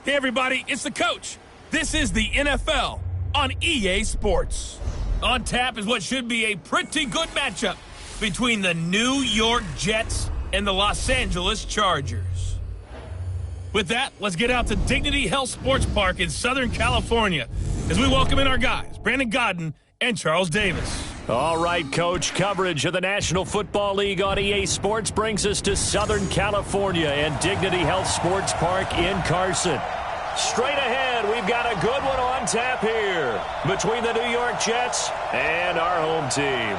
Hey everybody, it's the coach. This is the NFL on EA Sports. On tap is what should be a pretty good matchup between the New York Jets and the Los Angeles Chargers. With that, let's get out to Dignity Health Sports Park in Southern California as we welcome in our guys, Brandon Godden and Charles Davis. All right, Coach. Coverage of the National Football League on EA Sports brings us to Southern California and Dignity Health Sports Park in Carson. Straight ahead, we've got a good one on tap here between the New York Jets and our home team.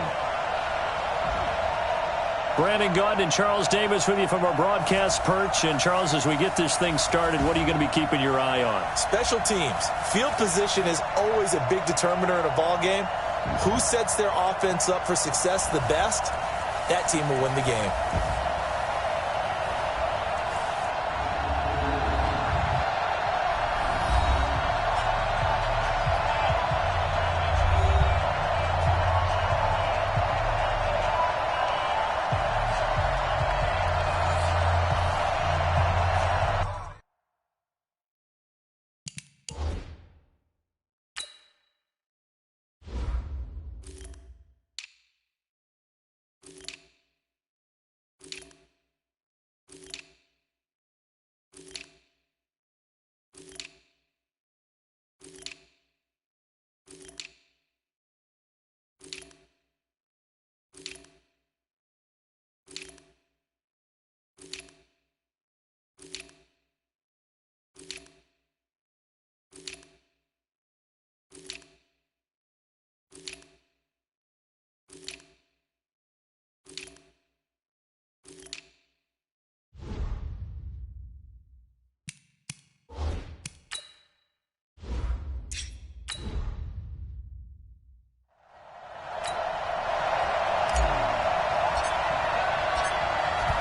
Brandon Godden and Charles Davis with you from our broadcast perch. And, Charles, as we get this thing started, what are you going to be keeping your eye on? Special teams. Field position is always a big determiner in a ball game. Who sets their offense up for success the best, that team will win the game.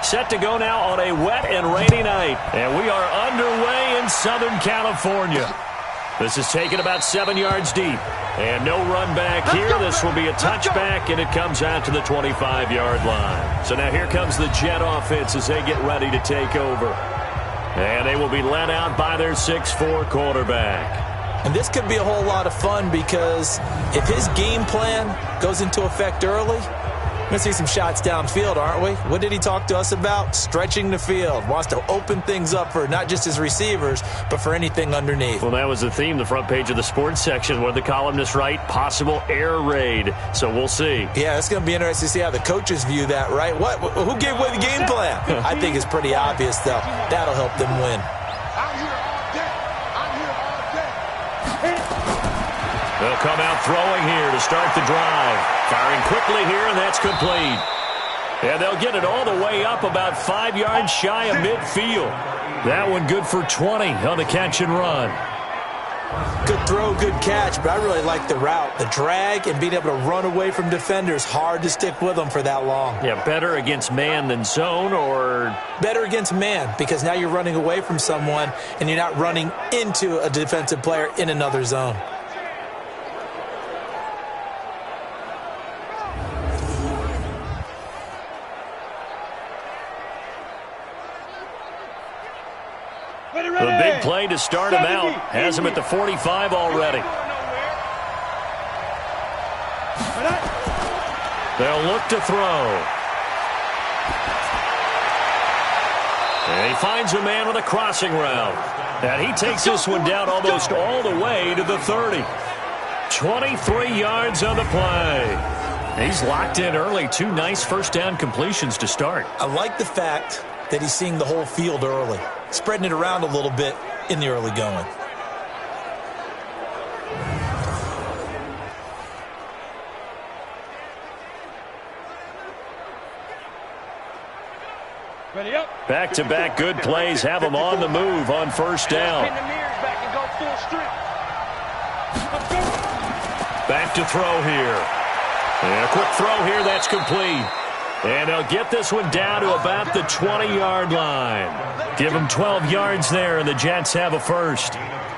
Set to go now on a wet and rainy night. And we are underway in Southern California. This is taken about 7 yards deep. And no run back here. This will be a touchback, and it comes out to the 25-yard line. So now here comes the Jet offense as they get ready to take over. And they will be led out by their 6'4" quarterback. And this could be a whole lot of fun because if his game plan goes into effect early, we're going to see some shots downfield, aren't we? What did he talk to us about? Stretching the field. Wants to open things up for not just his receivers, but for anything underneath. Well, that was the theme, the front page of the sports section, where the columnists write possible air raid. So we'll see. Yeah, it's going to be interesting to see how the coaches view that, right? Who gave away the game plan? I think it's pretty obvious, though. That'll help them win. They'll come out throwing here to start the drive. Firing quickly here, and that's complete. And they'll get it all the way up about 5 yards shy of midfield. That one good for 20 on the catch and run. Good throw, good catch, but I really like the route. The drag and being able to run away from defenders, hard to stick with them for that long. Yeah, better against man than zone, or? Better against man, because now you're running away from someone and you're not running into a defensive player in another zone. The big play to start him out has him at the 45 already. They'll look to throw. And he finds a man with a crossing route. And he takes this one down almost all the way to the 30. 23 yards on the play. He's locked in early. 2 nice first down completions to start. I like the fact that he's seeing the whole field early, spreading it around a little bit in the early going. Back-to-back good plays have him on the move on first down. Back to throw here. And a quick throw here, that's complete. And they'll get this one down to about the 20-yard line. Give them 12 yards there, and the Jets have a first.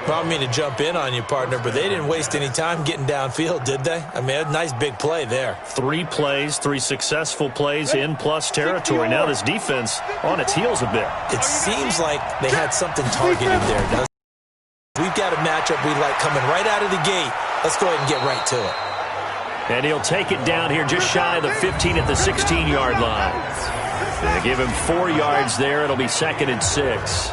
Well, I mean to jump in on you, partner, but they didn't waste any time getting downfield, did they? I mean, a nice big play there. 3 plays, 3 successful plays in plus territory. Now this defense on its heels a bit. It seems like they had something targeted there, doesn't it? matchup we like coming right out of the gate. Let's go ahead and get right to it. And he'll take it down here just shy of the 15 at the 16-yard line. They give him 4 yards there. It'll be 2nd and 6.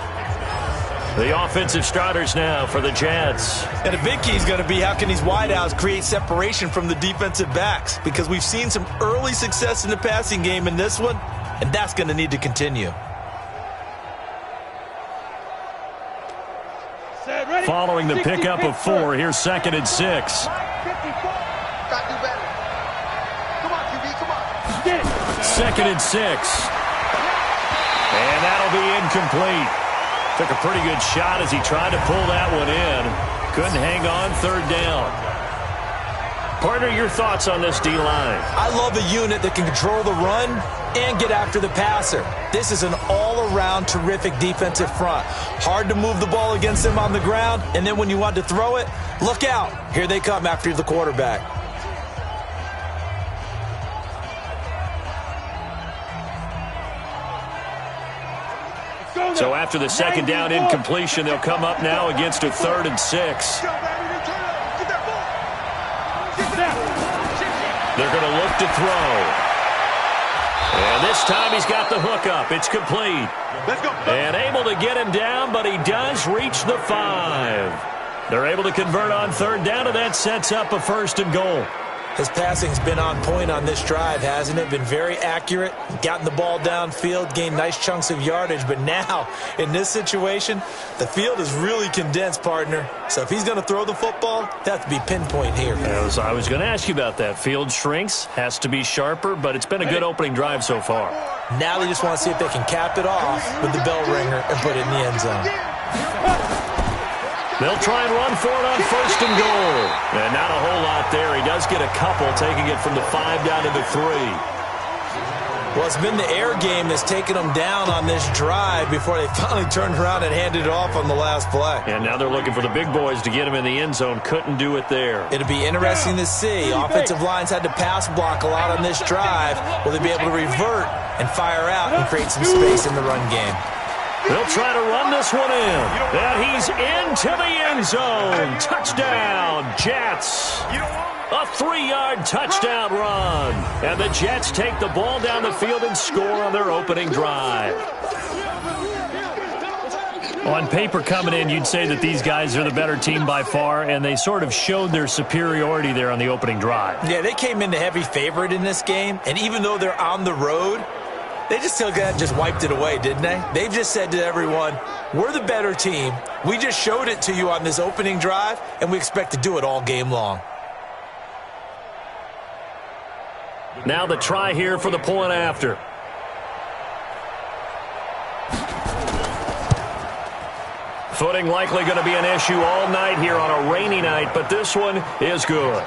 The offensive starters now for the Jets. And a big key is going to be how can these wideouts create separation from the defensive backs, because we've seen some early success in the passing game in this one, and that's going to need to continue. Following the pickup of 4, here's 2nd and 6. Second and 6. And that'll be incomplete. Took a pretty good shot as he tried to pull that one in. Couldn't hang on, 3rd down. Partner, your thoughts on this D-line? I love a unit that can control the run and get after the passer. This is an all-around terrific defensive front. Hard to move the ball against them on the ground, and then when you want to throw it, look out. Here they come after the quarterback. So after the 2nd down incompletion, they'll come up now against a 3rd and 6. They're going to look to throw. And this time he's got the hook up. It's complete. And able to get him down, but he does reach the 5. They're able to convert on 3rd down, and that sets up a 1st and goal. His passing's been on point on this drive, hasn't it? Been very accurate, gotten the ball downfield, gained nice chunks of yardage. But now, in this situation, the field is really condensed, partner. So if he's going to throw the football, that has to be pinpoint here. I was going to ask you about that. Field shrinks, has to be sharper, but it's been a good opening drive so far. Now they just want to see if they can cap it off with the bell ringer and put it in the end zone. They'll try and run for it on 1st and goal. And not a whole lot there. He does get a couple, taking it from the 5 down to the 3. Well, it's been the air game that's taken them down on this drive before they finally turned around and handed it off on the last play. And now they're looking for the big boys to get him in the end zone. Couldn't do it there. It'll be interesting to see. Offensive lines had to pass block a lot on this drive. Will they be able to revert and fire out and create some space in the run game? They'll try to run this one in. And he's into the end zone. Touchdown, Jets. A 3-yard touchdown run. And the Jets take the ball down the field and score on their opening drive. On paper coming in, you'd say that these guys are the better team by far, and they sort of showed their superiority there on the opening drive. Yeah, they came in the heavy favorite in this game, and even though they're on the road, they just wiped it away, didn't they? They've just said to everyone, we're the better team. We just showed it to you on this opening drive, and we expect to do it all game long. Now the try here for the point after. Footing likely going to be an issue all night here on a rainy night, but this one is good.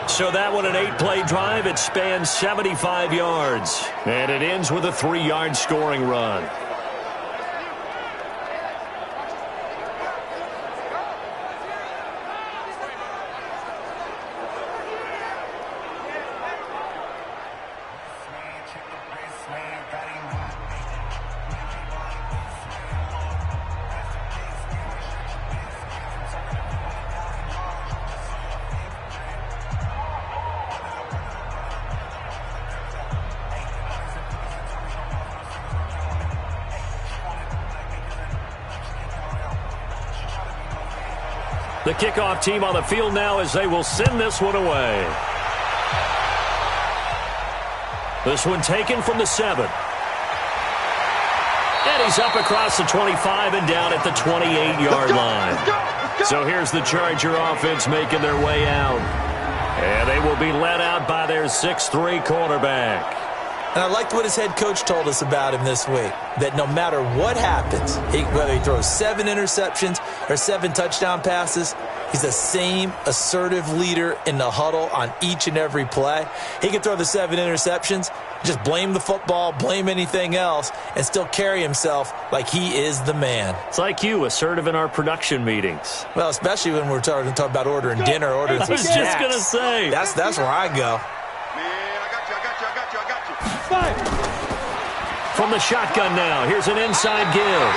So that one, an 8-play drive. It spans 75 yards. And it ends with a 3-yard scoring run. The kickoff team on the field now as they will send this one away. This one taken from the 7. And he's up across the 25 and down at the 28-yard line. So here's the Charger offense making their way out. And they will be led out by their 6'3 quarterback. And I liked what his head coach told us about him this week, that no matter what happens, whether he throws 7 interceptions or 7 touchdown passes, he's the same assertive leader in the huddle on each and every play. He can throw the 7 interceptions, just blame the football, blame anything else, and still carry himself like he is the man. It's like you, assertive in our production meetings. Well, especially when we're talking about ordering dinner, ordering some snacks. I was just going to say. That's where I go. From the shotgun now, here's an inside give.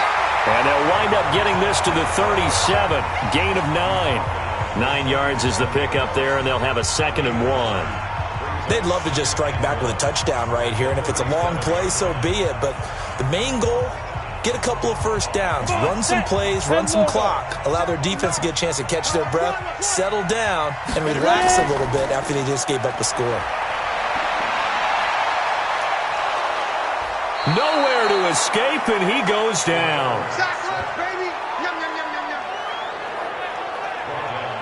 And they'll wind up getting this to the 37. Gain of 9. 9 yards is the pickup there, and they'll have a 2nd and 1. They'd love to just strike back with a touchdown right here, and if it's a long play, so be it. But the main goal, get a couple of first downs, run some plays, run some clock, allow their defense to get a chance to catch their breath, settle down, and relax a little bit after they just gave up a score. Nowhere to escape, and he goes down.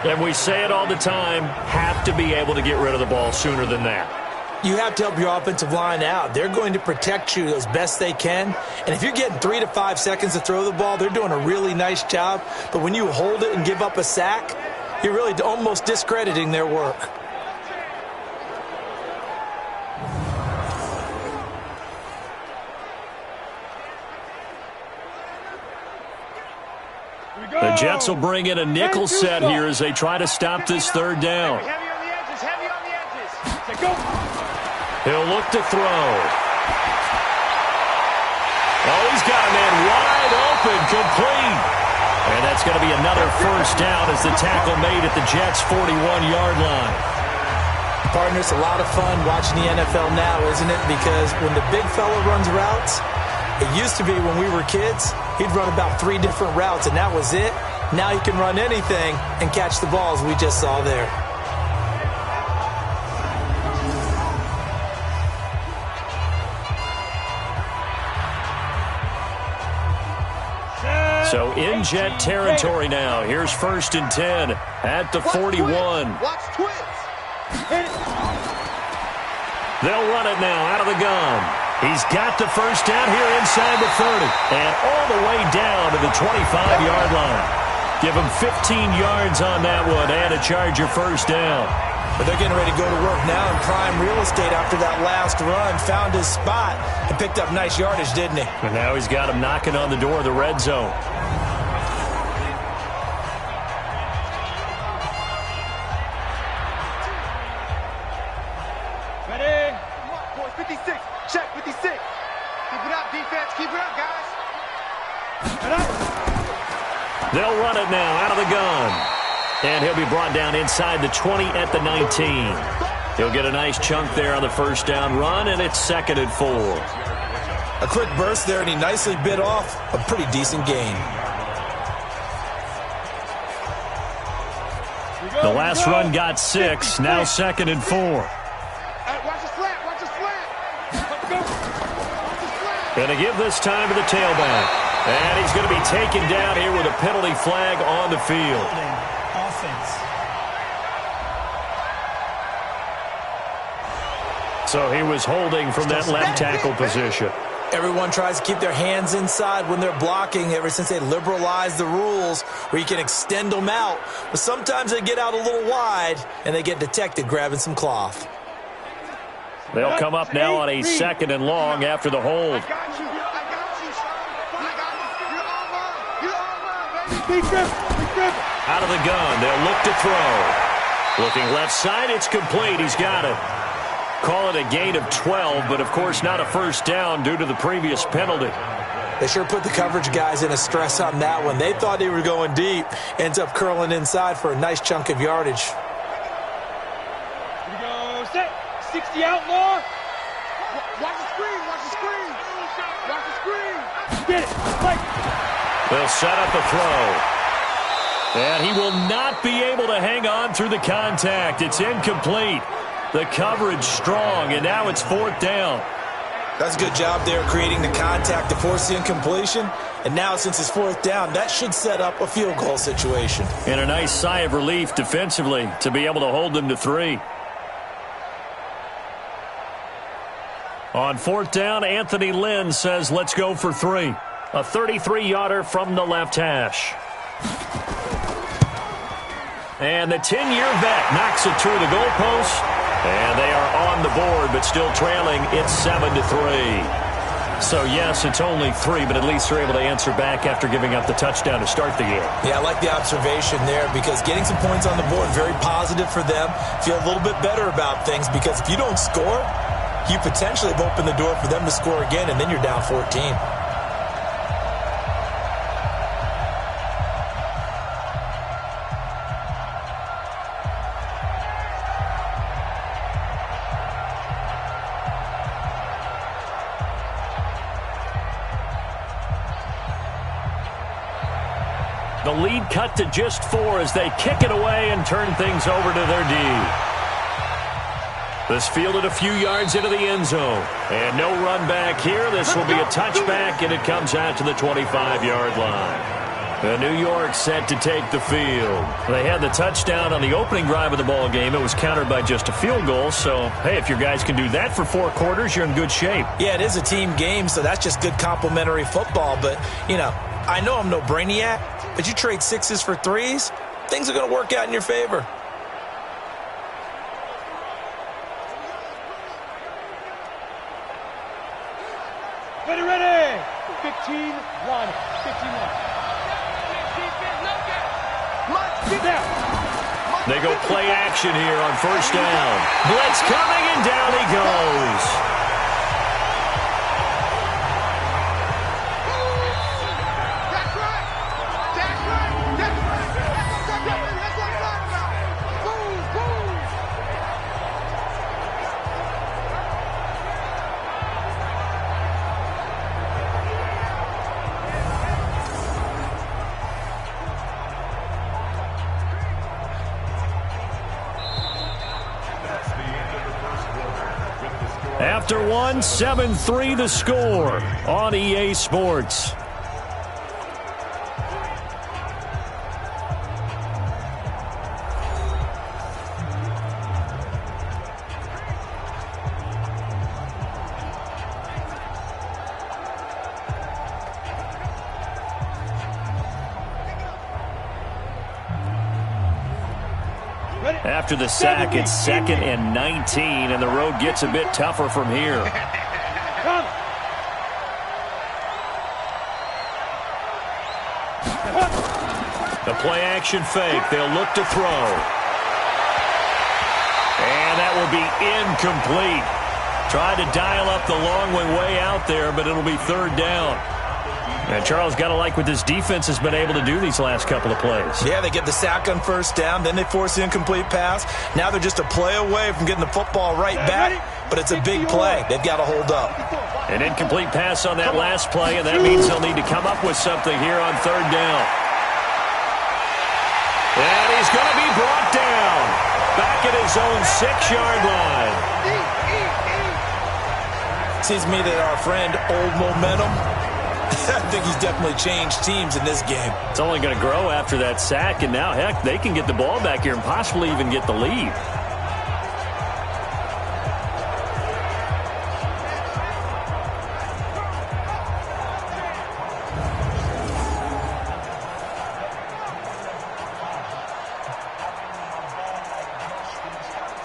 And we say it all the time, have to be able to get rid of the ball sooner than that. You have to help your offensive line out. They're going to protect you as best they can. And if you're getting 3 to 5 seconds to throw the ball, they're doing a really nice job. But when you hold it and give up a sack, you're really almost discrediting their work. The Jets will bring in a nickel set here as they try to stop this 3rd down. Heavy on the edges, heavy on the edges. Go. He'll look to throw. Oh, he's got a man wide open, complete. And that's going to be another 1st down as the tackle made at the Jets' 41-yard line. Partner, it's a lot of fun watching the NFL now, isn't it? Because when the big fella runs routes, it used to be when we were kids, he'd run about 3 different routes, and that was it. Now he can run anything and catch the balls we just saw there. So in Jet territory now. Here's 1st and 10 at the 41. Watch twins. They'll run it now out of the gun. He's got the 1st down here inside the 30. And all the way down to the 25-yard line. Give him 15 yards on that one and a Charger 1st down. But they're getting ready to go to work now in prime real estate after that last run. Found his spot and picked up nice yardage, didn't he? And now he's got him knocking on the door of the red zone. Ready? Come on, boys. 56. Check 56. Keep it up, defense. Keep it up, guys. Get up. They'll run it now out of the gun. And he'll be brought down inside the 20 at the 19. He'll get a nice chunk there on the 1st down run, and it's 2nd and 4. A quick burst there, and he nicely bit off a pretty decent gain. The last run got 6, now 2nd and 4. Watch the slant. Watch the slant. Let's go. Watch the slant. Going to give this time to the tailback. And he's going to be taken down here with a penalty flag on the field. So he was holding from that left tackle position. Everyone tries to keep their hands inside when they're blocking ever since they liberalized the rules where you can extend them out. But sometimes they get out a little wide and they get detected grabbing some cloth. They'll come up now on a 2nd and long after the hold. I got you. You're all baby. Out of the gun, they'll look to throw. Looking left side, it's complete. He's got it. Call it a gain of 12, but of course not a 1st down due to the previous penalty. They sure put the coverage guys in a stress on that one. They thought they were going deep. Ends up curling inside for a nice chunk of yardage. Here we go. Set. 60 outlaw. Watch the screen. Watch the screen. Watch the screen. Get it. Fight. They'll set up the throw. And he will not be able to hang on through the contact. It's incomplete. The coverage strong, and now it's 4th down. That's a good job there creating the contact to force the incompletion. And now since it's 4th down, that should set up a field goal situation. And a nice sigh of relief defensively to be able to hold them to 3. On 4th down, Anthony Lynn says let's go for 3. A 33-yarder from the left hash. And the 10-year vet knocks it through the goalpost. And they are on the board, but still trailing. It's 7-3. So, yes, it's only 3, but at least they're able to answer back after giving up the touchdown to start the game. Yeah, I like the observation there because getting some points on the board, very positive for them. Feel a little bit better about things because if you don't score, you potentially have opened the door for them to score again, and then you're down 14. The lead cut to just 4 as they kick it away and turn things over to their D. This fielded a few yards into the end zone. And no run back here. This will be a touchback, and it comes out to the 25-yard line. The New York set to take the field. They had the touchdown on the opening drive of the ball game. It was countered by just a field goal. So, hey, if your guys can do that for 4 quarters, you're in good shape. Yeah, it is a team game, so that's just good complimentary football. But, you know, I know I'm no brainiac, but you trade 6s for 3s, things are going to work out in your favor. Ready. 15-1. 15-1. They go play action here on first down. Blitz coming, and down he goes. After 1, 7-3 the score on EA Sports. After the sack, it's 2nd and 19, and the road gets a bit tougher from here. The play-action fake. They'll look to throw. And that will be incomplete. Tried to dial up the long way out there, but it'll be 3rd down. And Charles, got to like what this defense has been able to do these last couple of plays. Yeah, they get the sack on first down, then they force the incomplete pass. Now they're just a play away from getting the football right back, but it's a big play. They've got to hold up. An incomplete pass on that last play, and that means they'll need to come up with something here on 3rd down. And he's going to be brought down back at his own 6-yard line. Seems to me that our friend Old Momentum, I think he's definitely changed teams in this game. It's only going to grow after that sack, and now, heck, they can get the ball back here and possibly even get the lead.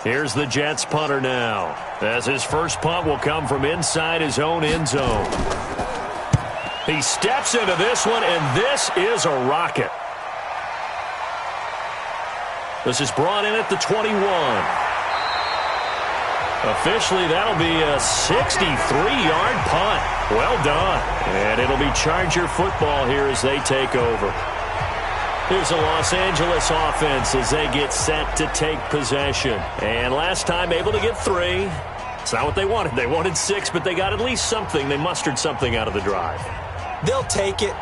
Here's the Jets punter now, as his first punt will come from inside his own end zone. He steps into this one, and this is a rocket. This is brought in at the 21. Officially, that'll be a 63-yard punt. Well done. And it'll be Charger football here as they take over. Here's the Los Angeles offense as they get set to take possession. And last time able to get 3. It's not what they wanted. They wanted 6, but they got at least something. They mustered something out of the drive. They'll take it.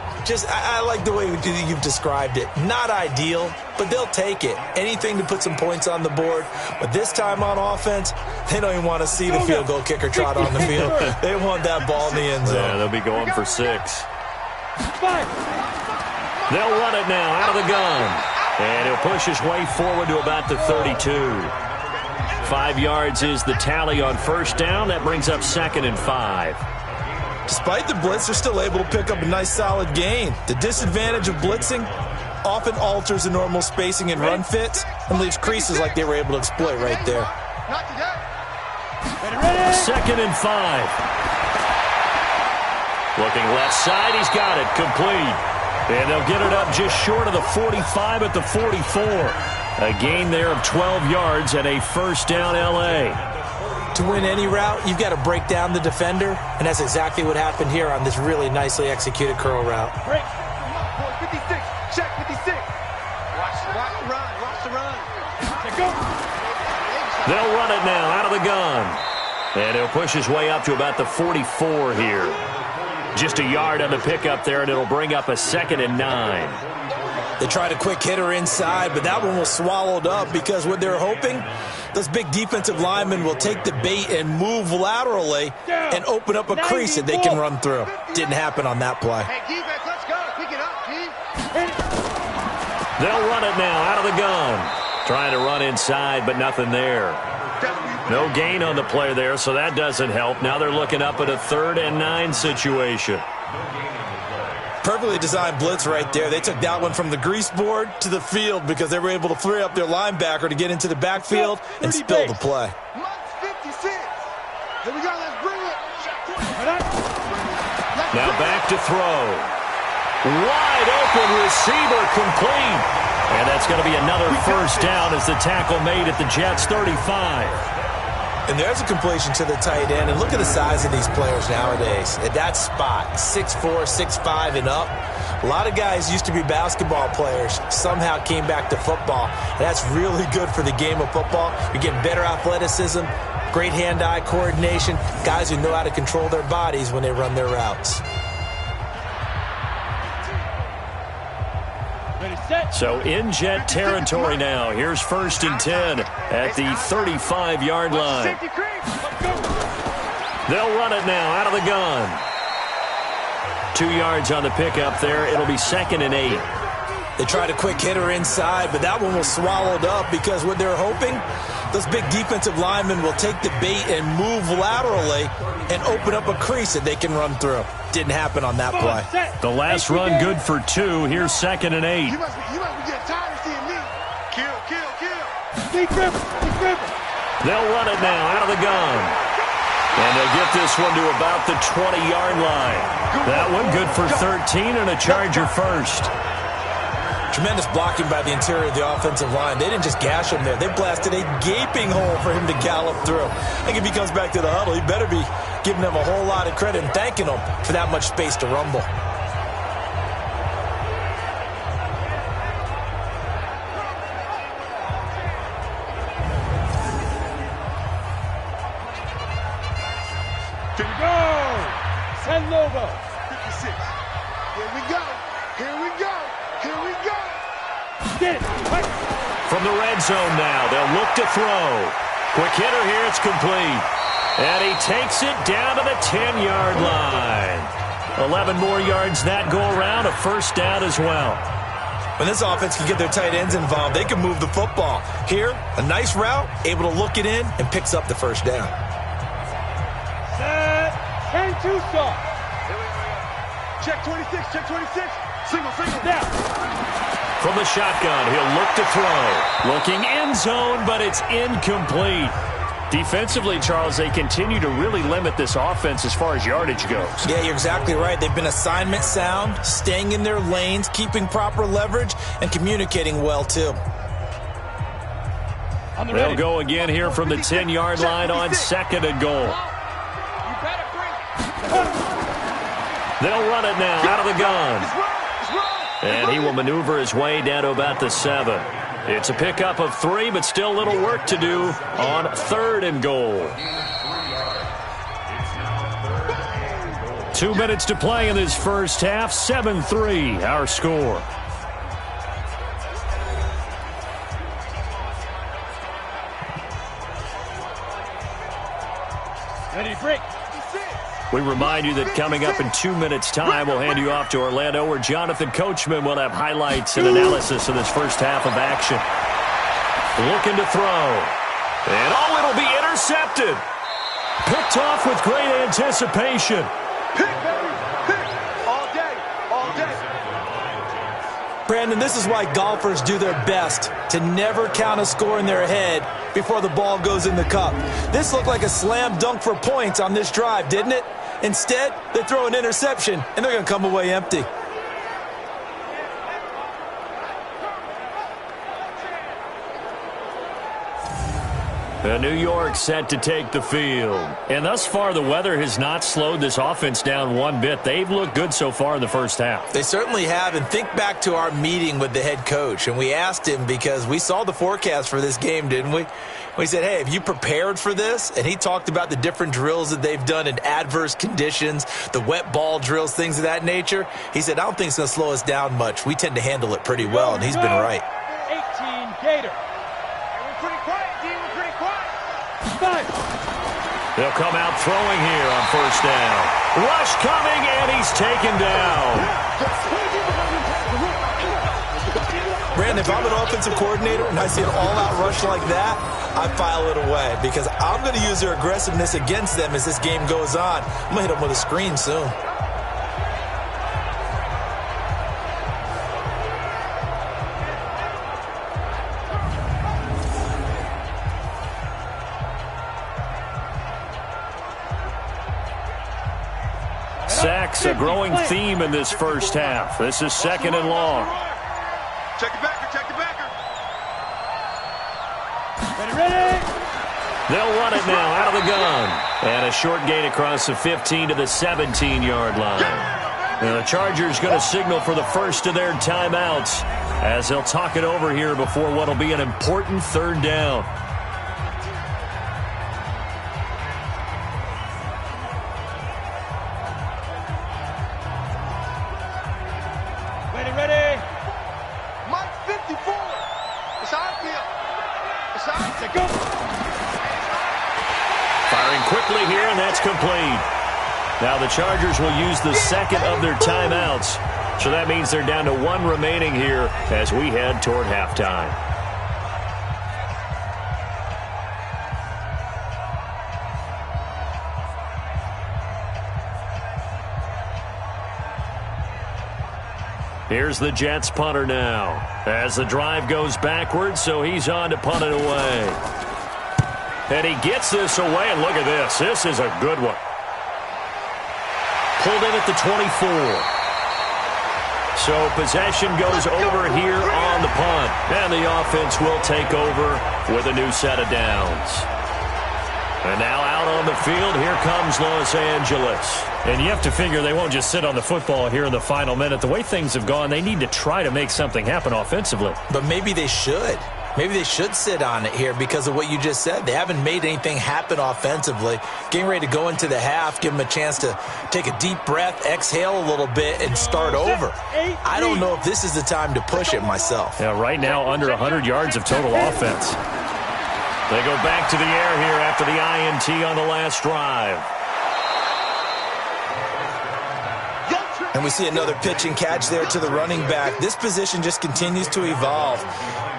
I like the way you've described it. Not ideal, but they'll take it. Anything to put some points on the board. But this time on offense, they don't even want to see the field goal kicker trot on the field. They want that ball in the end zone. Yeah, they'll be going for 6. They'll run it now out of the gun. And he'll push his way forward to about the 32. 5 yards is the tally on first down. That brings up 2nd and 5. Despite the blitz, they're still able to pick up a nice solid gain. The disadvantage of blitzing often alters the normal spacing and run fits and leaves creases like they were able to exploit right there. 2nd and 5. Looking left side, he's got it, complete. And they'll get it up just short of the 45 at the 44. A gain there of 12 yards and a first down L.A. To win any route, you've got to break down the defender, and that's exactly what happened here on this really nicely executed curl route. Break. 56. Check 56. Watch the run. Watch the run. Go. They'll run it now out of the gun. And he'll push his way up to about the 44 here. Just a yard on the pickup there, and it'll bring up a 2nd and 9. They tried a quick hitter inside, but that one was swallowed up because what they're hoping, those big defensive linemen will take the bait and move laterally and open up a crease that they can run through. Didn't happen on that play. Hey, defense, let's go. Pick it up, G. They'll run it now out of the gun. Trying to run inside, but nothing there. No gain on the play there, so that doesn't help. Now they're looking up at a 3rd and 9 situation. Perfectly designed blitz right there. They took that one from the grease board to the field because they were able to free up their linebacker to get into the backfield and spill the play. 56. Here we go. Let's bring it. Now back to throw. Wide open receiver complete. And that's going to be another first down as the tackle made at the Jets' 35. And there's a completion to the tight end. And look at the size of these players nowadays. At that spot, 6'4", 6'5", and up. A lot of guys used to be basketball players, somehow came back to football. And that's really good for the game of football. You get better athleticism, great hand-eye coordination, guys who know how to control their bodies when they run their routes. So in Jet territory now. Here's 1st and 10 at the 35-yard line. They'll run it now out of the gun. 2 yards on the pickup there. It'll be 2nd and 8. They tried a quick hitter inside, but that one was swallowed up because what they're hoping, those big defensive linemen will take the bait and move laterally and open up a crease that they can run through. Didn't happen on that play. The last run good for 2. Here's 2nd and 8. You must be getting tired of seeing me. Kill. Big Ripper. They'll run it now out of the gun. And they'll get this one to about the 20-yard line. That one good for 13 and a Charger first. Tremendous blocking by the interior of the offensive line. They didn't just gash him there. They blasted a gaping hole for him to gallop through. I think if he comes back to the huddle, he better be giving them a whole lot of credit and thanking them for that much space to rumble. Here we go. San Lobo. 56. Here we go. Get it. From the red zone now, they'll look to throw. Quick hitter here, it's complete. And he takes it down to the 10-yard line. 11 more yards that go around, a first down as well. When this offense can get their tight ends involved, they can move the football. Here, a nice route, able to look it in, and picks up the first down. Set. 10-2 start. Check 26. Single down. From the shotgun, he'll look to throw. Looking end zone, but it's incomplete. Defensively, Charles, they continue to really limit this offense as far as yardage goes. Yeah, you're exactly right. They've been assignment sound, staying in their lanes, keeping proper leverage, and communicating well, too. They'll go again here from the 10-yard line on 2nd and goal. They'll run it now out of the gun. And he will maneuver his way down to about the 7. It's a pickup of 3, but still a little work to do on 3rd and goal. 2 minutes to play in this first half. 7-3, our score. Ready, break. We remind you that coming up in 2 minutes' time, we'll hand you off to Orlando, where Jonathan Coachman will have highlights and analysis of this first half of action. Looking to throw. And it'll be intercepted. Picked off with great anticipation. Pick, baby, pick. All day. Brandon, this is why golfers do their best to never count a score in their head before the ball goes in the cup. This looked like a slam dunk for points on this drive, didn't it? Instead, they throw an interception, and they're going to come away empty. New York set to take the field. And thus far, the weather has not slowed this offense down one bit. They've looked good so far in the first half. They certainly have. And think back to our meeting with the head coach. And we asked him, because we saw the forecast for this game, didn't we? We said, hey, have you prepared for this? And he talked about the different drills that they've done in adverse conditions, the wet ball drills, things of that nature. He said, I don't think it's going to slow us down much. We tend to handle it pretty well, and he's been right. 18 Gator. We're pretty quiet, D. We're pretty quiet. 5. They'll come out throwing here on first down. Rush coming, and he's taken down. Brandon, if I'm an offensive coordinator and I see an all-out rush like that, I file it away because I'm going to use their aggressiveness against them as this game goes on. I'm going to hit them with a screen soon. Sacks, a growing theme in this first half. This is 2nd and long. Check the backer, check the backer. Ready. They'll run it now out of the gun. And a short gain across the 15 to the 17-yard line. Now the Chargers going to signal for the first of their timeouts as they'll talk it over here before what will be an important 3rd down. Ready. Mike 54. It's outfield. It's outfield. Go. Firing quickly here, and that's complete. Now the Chargers will use the 2nd of their timeouts. So that means they're down to 1 remaining here as we head toward halftime. Here's the Jets punter now as the drive goes backwards, so he's on to punt it away. And he gets this away, and look at this. This is a good one. Pulled in at the 24. So possession goes over here on the punt. And the offense will take over with a new set of downs. And now out on the field, here comes Los Angeles. And you have to figure they won't just sit on the football here in the final minute. The way things have gone, they need to try to make something happen offensively. But maybe they should. Maybe they should sit on it here because of what you just said. They haven't made anything happen offensively. Getting ready to go into the half, give them a chance to take a deep breath, exhale a little bit, and start over. I don't know if this is the time to push it myself. Yeah, right now under 100 yards of total offense. They go back to the air here after the INT on the last drive. And we see another pitch and catch there to the running back. This position just continues to evolve.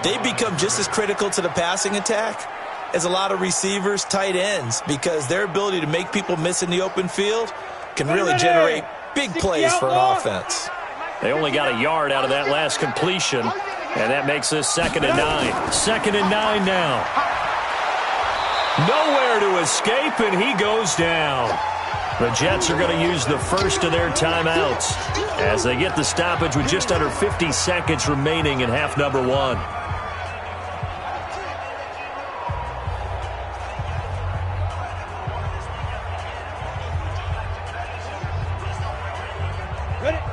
They become just as critical to the passing attack as a lot of receivers, tight ends, because their ability to make people miss in the open field can really generate big plays for an offense. They only got a yard out of that last completion, and that makes this 2nd and 9. 2nd and 9 now. Nowhere to escape, and he goes down. The Jets are going to use the first of their timeouts as they get the stoppage with just under 50 seconds remaining in half number 1.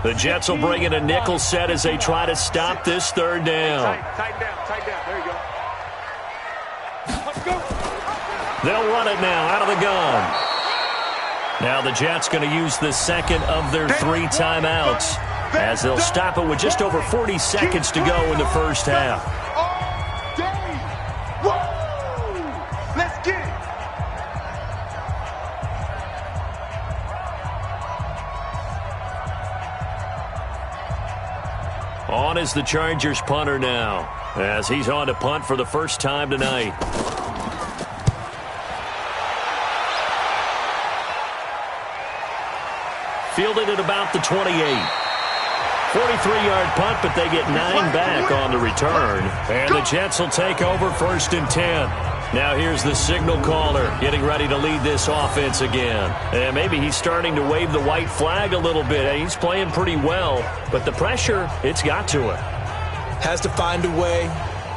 The Jets will bring in a nickel set as they try to stop this 3rd down. Tighten down. There you go. Let's go. They'll run it now out of the gun. Now the Jets going to use the 2nd of their 3 timeouts as they'll stop it with just over 40 seconds to go in the first half. All day. Woo! Let's get it. On is the Chargers punter now as he's on to punt for the first time tonight. Fielded at about the 28. 43-yard punt, but they get 9 back on the return. And the Jets will take over 1st and 10. Now here's the signal caller getting ready to lead this offense again. And maybe he's starting to wave the white flag a little bit. He's playing pretty well, but the pressure, it's got to him. Has to find a way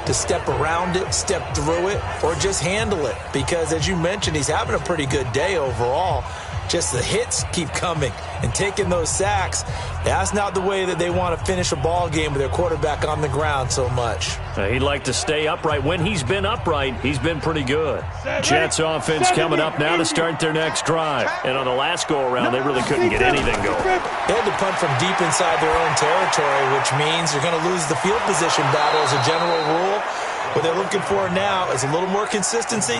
to step around it, step through it, or just handle it. Because, as you mentioned, he's having a pretty good day overall. Just the hits keep coming and taking those sacks. That's not the way that they want to finish a ball game with their quarterback on the ground so much. He'd like to stay upright. When he's been upright, he's been pretty good. Jets offense coming up now to start their next drive. And on the last go-around, they really couldn't get anything going. They had to punt from deep inside their own territory, which means you're going to lose the field position battle as a general rule. What they're looking for now is a little more consistency,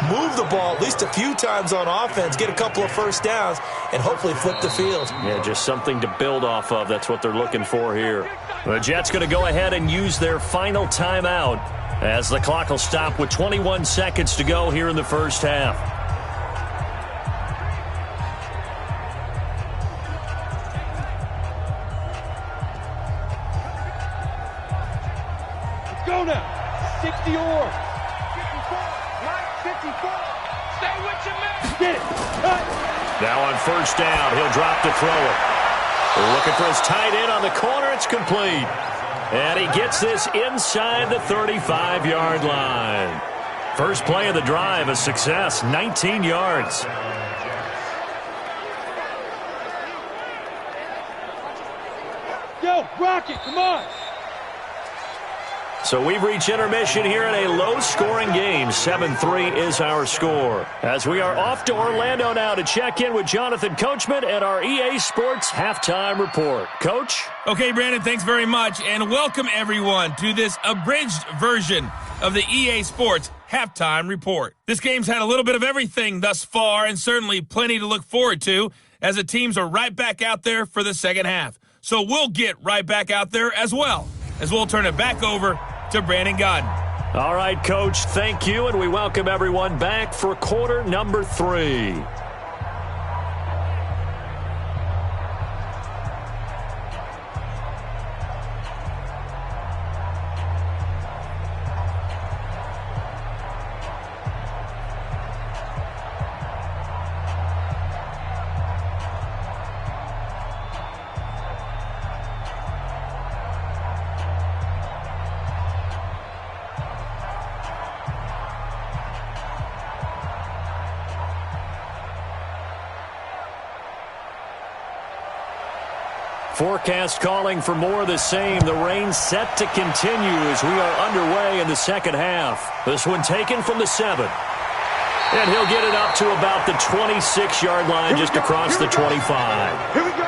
move the ball at least a few times on offense, get a couple of first downs, and hopefully flip the field. Yeah, just something to build off of. That's what they're looking for here. The Jets going to go ahead and use their final timeout as the clock will stop with 21 seconds to go here in the first half. Let's go now. 60 or 54, right, 54. Stay with your man. Get it. Cut. Now on first down, he'll drop to throw it. Looking for his tight end on the corner. It's complete. And he gets this inside the 35-yard line. First play of the drive, a success, 19 yards. Yo, Rocket, come on. So we've reached intermission here in a low-scoring game. 7-3 is our score. As we are off to Orlando now to check in with Jonathan Coachman and our EA Sports Halftime Report. Coach? Okay, Brandon, thanks very much, and welcome everyone to this abridged version of the EA Sports Halftime Report. This game's had a little bit of everything thus far, and certainly plenty to look forward to, as the teams are right back out there for the second half. So we'll get right back out there as well, as we'll turn it back over to Brandon Godden. All right, Coach, thank you, and we welcome everyone back for quarter number 3. Forecast calling for more of the same. The rain set to continue as we are underway in the second half. This one taken from the 7. And he'll get it up to about the 26-yard line, just across the 25. Here we go.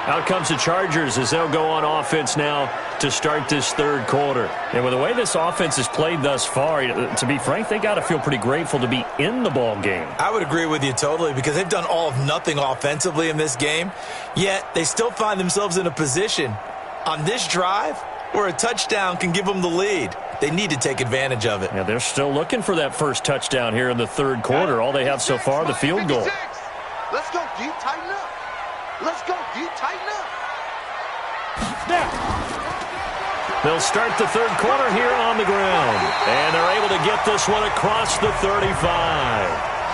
Out comes the Chargers as they'll go on offense now to start this third quarter. And with the way this offense has played thus far, to be frank, they got to feel pretty grateful to be in the ball game. I would agree with you totally, because they've done all of nothing offensively in this game, yet they still find themselves in a position on this drive where a touchdown can give them the lead. They need to take advantage of it. Yeah, they're still looking for that first touchdown here in the third quarter. All they have so far, the field goal. Let's go, D. Tighten up. Let's go, D. Tighten up. Now. They'll start the third quarter here on the ground. And they're able to get this one across the 35.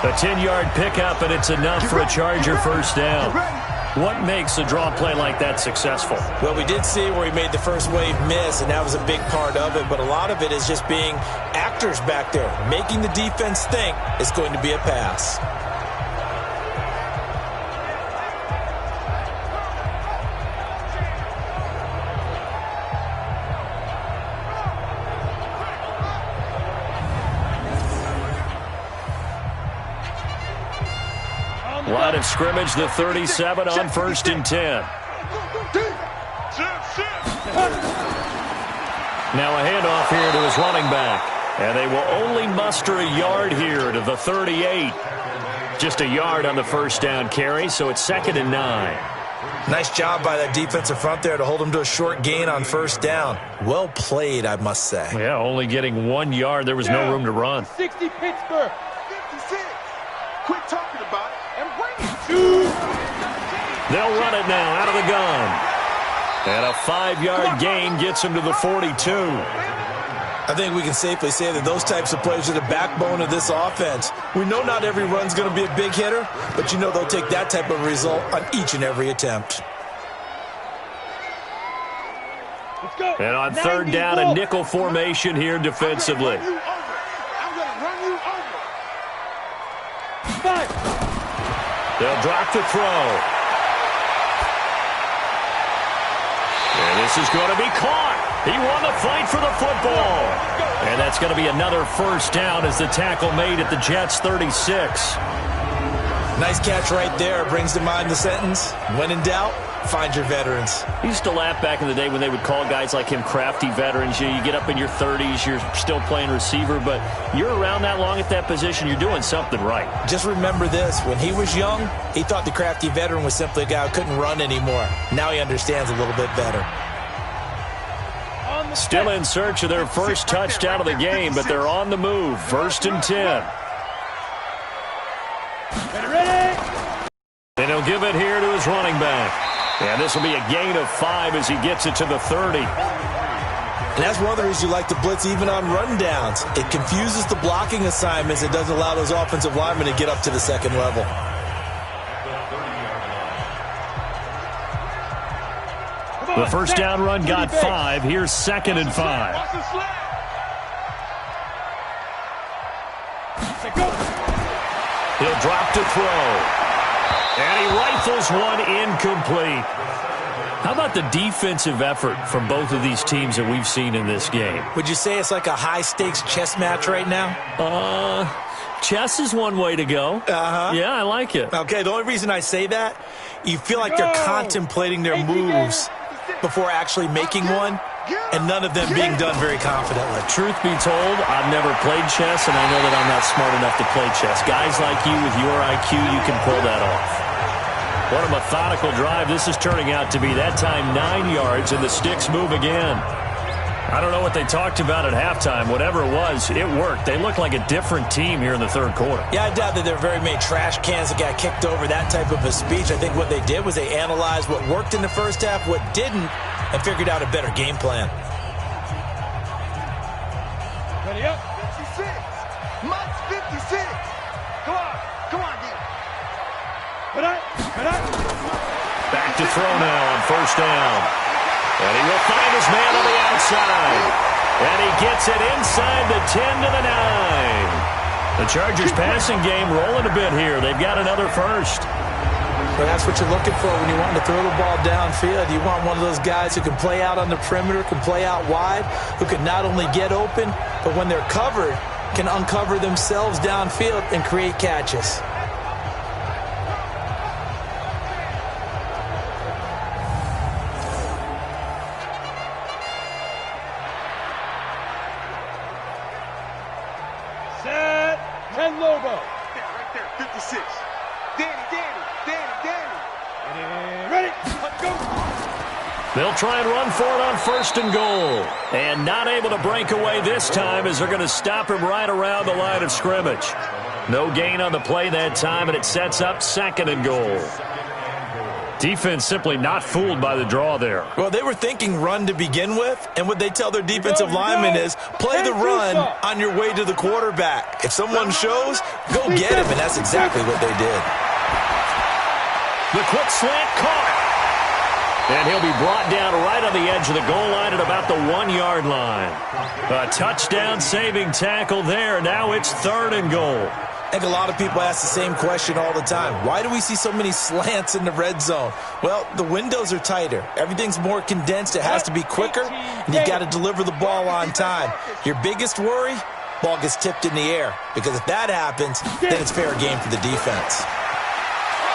A 10-yard pickup, and it's enough for a Charger first down. What makes a draw play like that successful? Well, we did see where he made the first wave miss, and that was a big part of it. But a lot of it is just being actors back there, making the defense think it's going to be a pass. Line of scrimmage, the 37 on 1st and 10. Now a handoff here to his running back. And they will only muster a yard here to the 38. Just a yard on the first down carry, so it's 2nd and 9. Nice job by that defensive front there to hold him to a short gain on first down. Well played, I must say. Yeah, only getting 1 yard. There was no room to run. 60 Pittsburgh. 56. Quit talking about it and bring it. They'll run it now out of the gun. And a 5-yard gain gets him to the 42. I think we can safely say that those types of plays are the backbone of this offense. We know not every run's going to be a big hitter, but you know they'll take that type of result on each and every attempt. Let's go. And on third down, a nickel formation here defensively. I'm gonna run you over. Five. They'll drop the throw. And this is going to be caught. He won the fight for the football. And that's going to be another first down as the tackle made at the Jets' 36. Nice catch right there. Brings to mind the sentence, when in doubt, find your veterans. He used to laugh back in the day when they would call guys like him crafty veterans. You get up in your 30s, you're still playing receiver, but you're around that long at that position, you're doing something right. Just remember this. When he was young, he thought the crafty veteran was simply a guy who couldn't run anymore. Now he understands a little bit better. Still in search of their first touchdown of the game, but they're on the move. 1st and 10. Ready? And he'll give it here to his running back. And this will be a gain of 5 as he gets it to the 30. And that's one of the reasons you like to blitz even on rundowns. It confuses the blocking assignments. It doesn't allow those offensive linemen to get up to the second level. The first down run got 5. Here's 2nd and 5. He'll drop to throw. And he rifles one incomplete. How about the defensive effort from both of these teams that we've seen in this game? Would you say it's like a high-stakes chess match right now? Chess is one way to go. Uh-huh. Yeah, I like it. Okay, the only reason I say that, you feel like they're contemplating their moves before actually making one, and none of them being done very confidently. Truth be told, I've never played chess, and I know that I'm not smart enough to play chess. Guys like you with your IQ, you can pull that off. What a methodical drive this is turning out to be. That time 9 yards, and the sticks move again. I don't know what they talked about at halftime. Whatever it was, it worked. They look like a different team here in the third quarter. Yeah, I doubt that there were very many trash cans that got kicked over, that type of a speech. I think what they did was they analyzed what worked in the first half, what didn't, and figured out a better game plan. Ready up. 56. Mike's 56. Come on, dude. Put up. Back to throw now on first down. And he will find his man on the outside. And he gets it inside the 10 to the 9. The Chargers passing game rolling a bit here. They've got another first. Well, that's what you're looking for when you want to throw the ball downfield. You want one of those guys who can play out on the perimeter, can play out wide, who can not only get open, but when they're covered, can uncover themselves downfield and create catches. Set. 10 Lobo. Right there, 56. Danny. Ready. Let's go. They'll try and run for it on 1st and goal. And not able to break away this time as they're going to stop him right around the line of scrimmage. No gain on the play that time, and it sets up 2nd and goal. Defense simply not fooled by the draw there. Well, they were thinking run to begin with, and what they tell their defensive linemen is play the run on your way to the quarterback. If someone shows, go get him, and that's exactly what they did. The quick slant caught. And he'll be brought down right on the edge of the goal line at about the 1-yard line. A touchdown-saving tackle there. Now it's 3rd and goal. I think a lot of people ask the same question all the time. Why do we see so many slants in the red zone? Well, the windows are tighter. Everything's more condensed. It has to be quicker, and you've got to deliver the ball on time. Your biggest worry, ball gets tipped in the air, because if that happens, then it's fair game for the defense.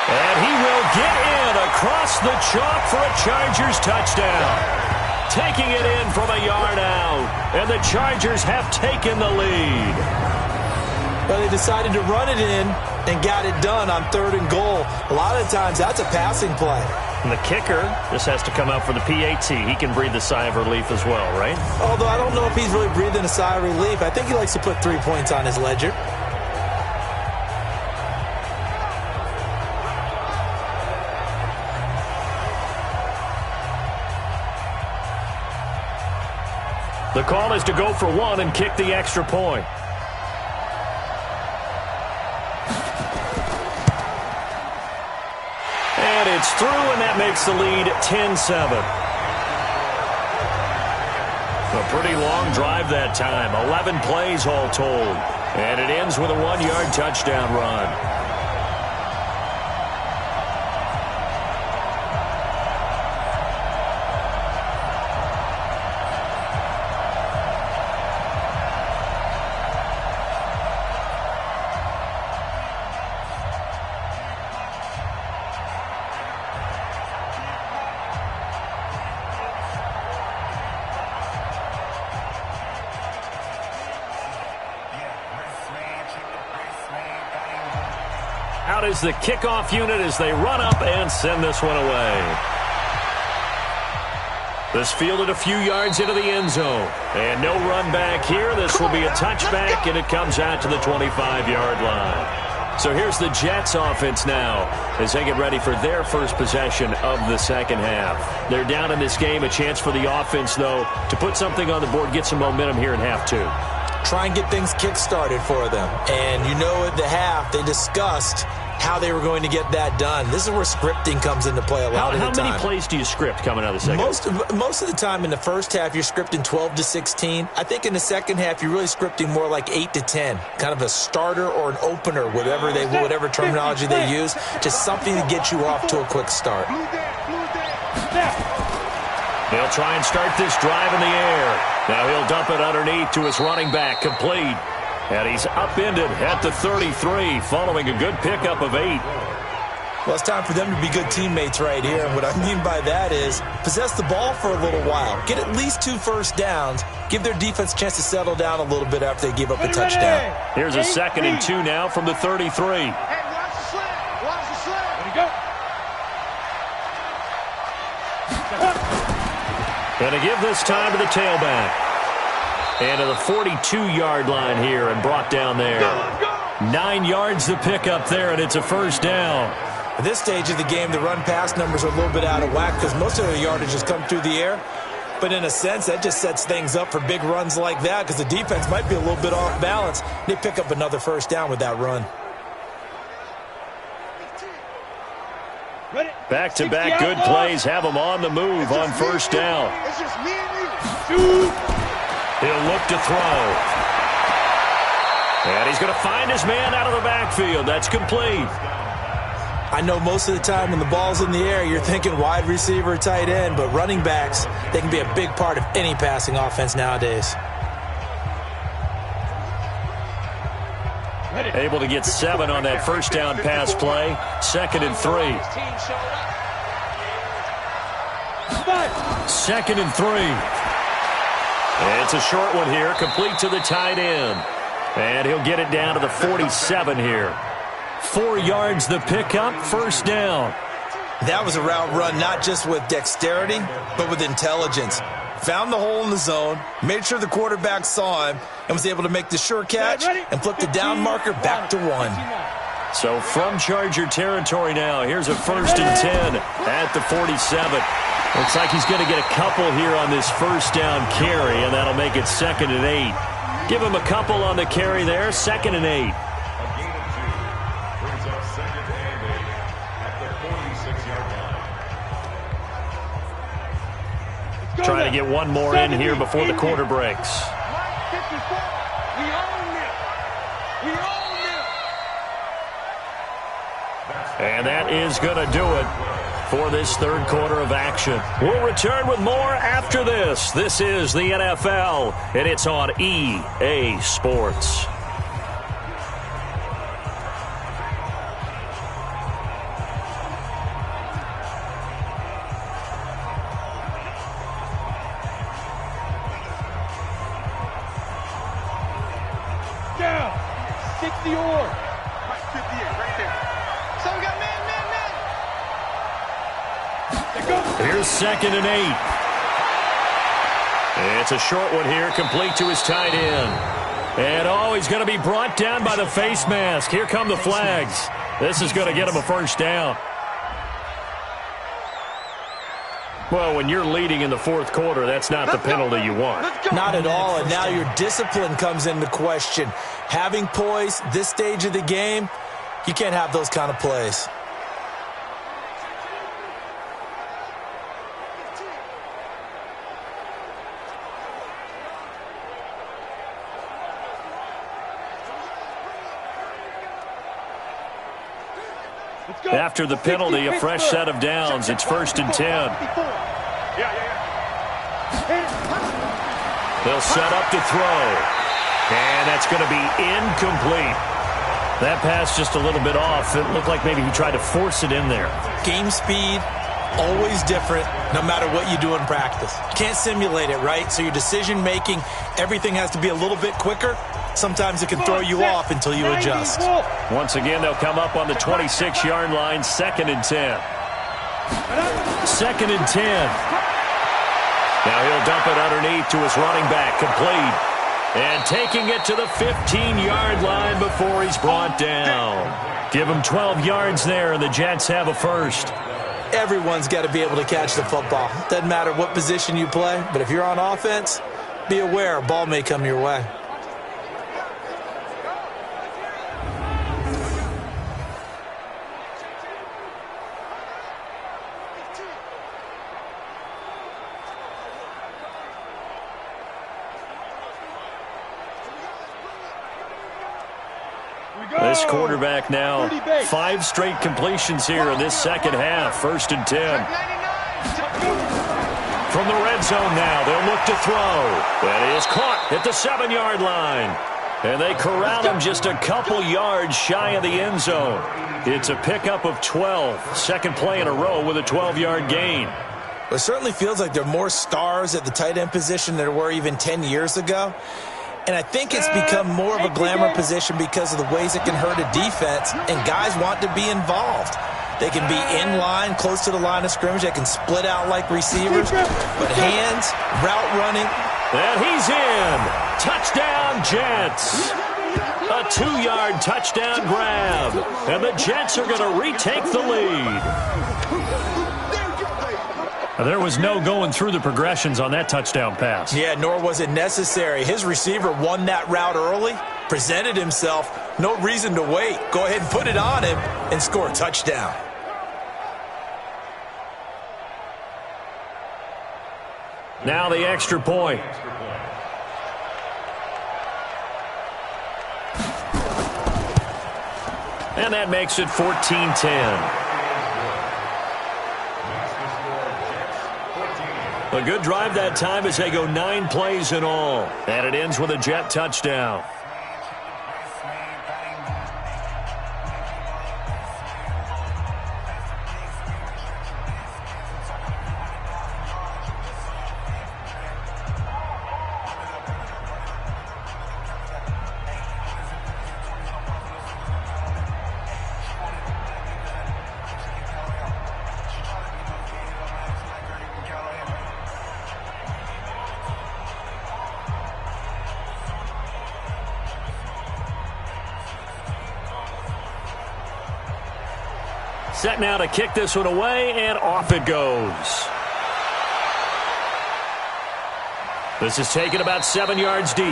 And he will get in across the chalk for a Chargers touchdown. Taking it in from a yard out, and the Chargers have taken the lead. Well, they decided to run it in and got it done on 3rd and goal. A lot of times, that's a passing play. And the kicker just has to come out for the PAT. He can breathe a sigh of relief as well, right? Although I don't know if he's really breathing a sigh of relief. I think he likes to put 3 points on his ledger. The call is to go for 1 and kick the extra point. And it's through, and that makes the lead 10-7. pretty long drive that time. 11 plays all told. And it ends with a 1-yard touchdown run. Out is the kickoff unit as they run up and send this one away. This fielded a few yards into the end zone. And no run back here. This will be a touchback, and it comes out to the 25-yard line. So here's the Jets offense now as they get ready for their first possession of the second half. They're down in this game. A chance for the offense, though, to put something on the board, get some momentum here in half two. Try and get things kick-started for them. And you know at the half, they discussed how they were going to get that done. This is where scripting comes into play a lot of the time. How many plays do you script coming out of the second? Most of the time in the first half, you're scripting 12 to 16. I think in the second half, you're really scripting more like 8 to 10. Kind of a starter or an opener, whatever terminology they use. Just something to get you off to a quick start. He'll try and start this drive in the air. Now he'll dump it underneath to his running back, complete. And he's upended at the 33, following a good pickup of 8. Well, it's time for them to be good teammates right here. And what I mean by that is possess the ball for a little while. Get at least 2 first downs. Give their defense a chance to settle down a little bit after they give up a touchdown. Here's a 2nd and 2 now from the 33. Hey, watch the slant. Watch the slant. There you go. Going to give this time to the tailback. And to the 42-yard line here and brought down there. 9 yards to pick up there, and it's a first down. At this stage of the game, the run-pass numbers are a little bit out of whack because most of their yardage has come through the air. But in a sense, that just sets things up for big runs like that because the defense might be a little bit off balance. They pick up another first down with that run. Back-to-back good plays have them on the move on first down. It's just me and you. He'll look to throw. And he's going to find his man out of the backfield. That's complete. I know most of the time when the ball's in the air, you're thinking wide receiver, tight end, but running backs, they can be a big part of any passing offense nowadays. Able to get 7 on that first down pass play. 2nd and 3. 2nd and 3. And it's a short one here, complete to the tight end. And he'll get it down to the 47 here. 4 yards the pickup, first down. That was a route run not just with dexterity, but with intelligence. Found the hole in the zone, made sure the quarterback saw him, and was able to make the sure catch and flip the down marker back to 1. So from Charger territory now, here's a 1st and 10 at the 47. Looks like he's going to get a couple here on this first down carry, and that'll make it 2nd and 8. Give him a couple on the carry there, 2nd and 8. Trying to get one more in here before the quarter breaks. And that is going to do it for this third quarter of action. We'll return with more after this. This is the NFL, and it's on EA Sports. Down. 60 or. 58 right there. So we got man. Here's 2nd and 8. It's a short one here, complete to his tight end. And he's going to be brought down by the face mask. Here come the flags. This is going to get him a first down. Well, when you're leading in the fourth quarter, that's not the penalty you want. Not at all, and now your discipline comes into question. Having poise this stage of the game, you can't have those kind of plays. After the penalty, a fresh set of downs. It's 1st and 10. They'll set up to throw. And that's going to be incomplete. That pass just a little bit off. It looked like maybe he tried to force it in there. Game speed, always different, no matter what you do in practice. You can't simulate it, right? So your decision-making, everything has to be a little bit quicker. Sometimes it can throw you off until you adjust. Once again, they'll come up on the 26-yard line, 2nd and 10. 2nd and 10. Now he'll dump it underneath to his running back, complete. And taking it to the 15-yard line before he's brought down. Give him 12 yards there, and the Jets have a first. Everyone's got to be able to catch the football. Doesn't matter what position you play, but if you're on offense, be aware a ball may come your way. This quarterback now, 5 straight completions here in this second half. 1st and 10. From the red zone now, they'll look to throw. That is caught at the 7-yard line. And they corral him just a couple yards shy of the end zone. It's a pickup of 12. Second play in a row with a 12-yard gain. It certainly feels like there are more stars at the tight end position than there were even 10 years ago. And I think it's become more of a glamour position because of the ways it can hurt a defense, and guys want to be involved. They can be in line, close to the line of scrimmage. They can split out like receivers. But hands, route running. And he's in. Touchdown, Jets. A 2-yard touchdown grab. And the Jets are going to retake the lead. There was no going through the progressions on that touchdown pass. Yeah, nor was it necessary. His receiver won that route early, presented himself. No reason to wait. Go ahead and put it on him and score a touchdown. Now the extra point. And that makes it 14-10. A good drive that time as they go 9 plays in all. And it ends with a Jet touchdown. Set now to kick this one away, and off it goes. This is taken about 7 yards deep.